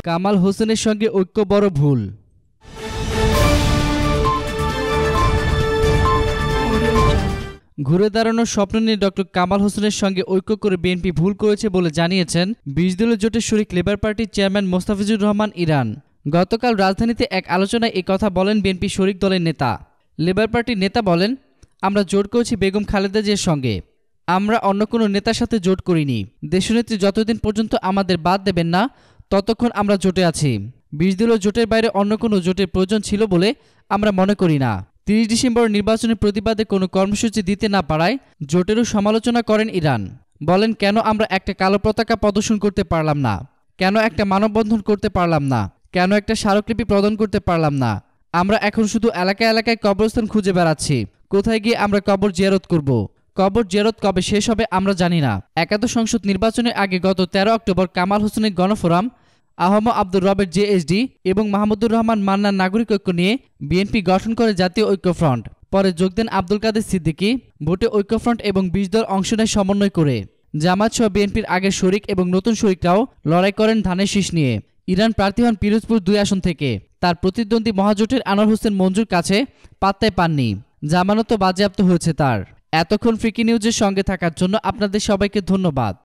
কামাল হোসেনের সঙ্গে ঐক্য বড় ভুল। ঘুরে দাঁড়ানোর স্বপ্ন নিয়ে ডক্টর কামাল হোসেনের সঙ্গে ঐক্য করে বিএনপি ভুল করেছে বলে জানিয়েছেন ২০ দলীয় জোটের শরিক লেবার পার্টির চেয়ারম্যান মোস্তাফিজুর রহমান ইরান। গতকাল রাজধানীতে এক আলোচনায় এ কথা বলেন বিএনপি শরিক দলের নেতা। লেবার পার্টির নেতা বলেন, আমরা জোট করেছি বেগম খালেদা জিয়ার সঙ্গে, আমরা অন্য কোনো নেতার সাথে জোট করিনি। দেশনেত্রী যতদিন পর্যন্ত আমাদের বাদ দেবেন না ততক্ষণ আমরা জোটে আছি। ২০ দলীয় জোটের বাইরে অন্য কোনো জোটের প্রয়োজন ছিল বলে আমরা মনে করি না। ৩০ ডিসেম্বর নির্বাচনের প্রতিবাদে কোনো কর্মসূচি দিতে না পারায় জোটেরও সমালোচনা করেন ইরান। বলেন, কেন আমরা একটা কালো পতাকা প্রদর্শন করতে পারলাম না, কেন একটা মানববন্ধন করতে পারলাম না, কেন একটা স্মারকলিপি প্রদান করতে পারলাম না। আমরা এখন শুধু এলাকায় এলাকায় কবরস্থান খুঁজে বেড়াচ্ছি, কোথায় গিয়ে আমরা কবর জিয়ারত করব। কবর জিয়ারত কবে শেষ হবে আমরা জানি না। একাদশ সংসদ নির্বাচনের আগে গত ১৩ অক্টোবর কামাল হোসেনের গণফোরাম, আহম আব্দুর রবের জেএসডি এবং মাহমুদুর রহমান মান্নার নাগরিক ঐক্য নিয়ে বিএনপি গঠন করে জাতীয় ঐক্যফ্রন্ট। পরে যোগ দেন আব্দুল কাদের সিদ্দিকী। ভোটে ঐক্যফ্রন্ট এবং ২০ দল অংশ নেয় সমন্বয় করে। জামাত সহ বিএনপির আগের শরিক এবং নতুন শরিকরাও লড়াই করেন ধানের শীষ নিয়ে। ইরান প্রার্থী হন পিরোজপুর ২ আসন থেকে। তার প্রতিদ্বন্দ্বী মহাজোটের আনোয়ার হোসেন মঞ্জুর কাছে পাত্তায় পাননি, জামানতও বাজেয়াপ্ত হয়েছে তার। এতক্ষণ ফ্রিকি নিউজের সঙ্গে থাকার জন্য আপনাদের সবাইকে ধন্যবাদ।